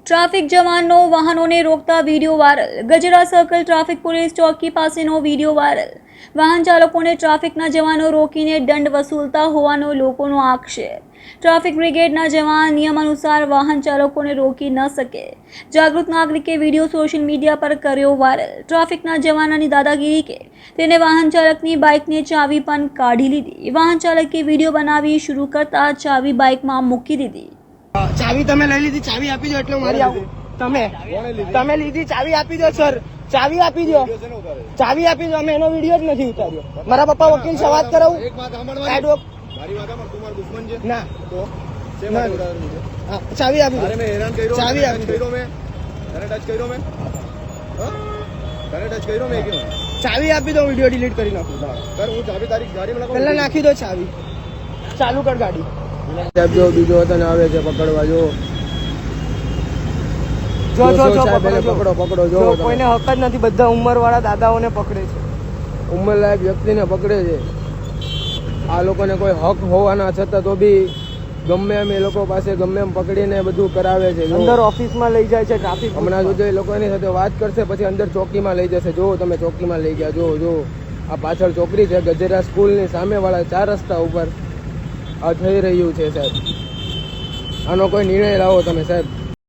Traffic જવાનનો વાહનોને રોકતા video viral. Gajera circle traffic police ચોકી પાસેનો વિડીયો વાયરલ। વાહન ચાલકોને ટ્રાફિકના જવાનો રોકીને દંડ વસૂલતા હોવાનો લોકોનો આક્ષેપ। ટ્રાફિક બ્રિગેડના જવાન નિયમ અનુસાર વાહન ચાલકોને રોકી ન શકે। જાગૃત નાગરિકે વિડીયો સોશિયલ મીડિયા પર કર્યો વાયરલ। ટ્રાફિકના જવાનની દાદાગીરી કે તેને વાહન ચાલકની બાઇકની ચાવી પણ કાઢી લીધી। વાહન ચાલકે વિડીયો બનાવી શરૂ કરતા ચાવી બાઇકમાં મૂકી દીધી। ચાવી તમે લઈ લીધી, ચાવી આપી દો એટલે મારી આવું। તમે લીધી, ચાવી આપી દો સર, ચાવી આપી દો, ચાવી આપી દો। અમે એનો વિડીયો જ નથી ઉતાર્યો। મારા પપ્પા વકીલ છે, વાત કરાવું? ના તો ચાવી આપી દો, ચાવી આપી દો, ચાવી આપી દો, વિડીયો ડિલીટ કરી નાખું। પહેલા નાખી દો ચાવી, ચાલુ કર ગાડી। જો બીજો વતન આવે છે પકડવા, જો પકડો જો કોઈને હક જ નથી, બધા ઉંમર વાળા દાદાઓને પકડે છે, ઉંમર લાયક વ્યક્તિને પકડે છે। આ લોકોને કોઈ હક હોવાના છતાં તો બી ગમે એમ એ લોકો પાસે ગમે એમ પકડીને બધું કરાવે છે। અંદર ઓફિસમાં લઈ જાય છે ટ્રાફિક। હમણાં જો એ લોકો એની સાથે વાત કરશે પછી અંદર ચોકીમાં લઈ જશે। જો તમે ચોકીમાં લઈ ગયા, જો આ પાછળ ચોકડી છે, ગજેરા સ્કૂલની સામે વાળા 4 રસ્તા ઉપર આ થઈ રહ્યું છે સાહેબ। આનો કોઈ નિર્ણય લાવો તમે સાહેબ।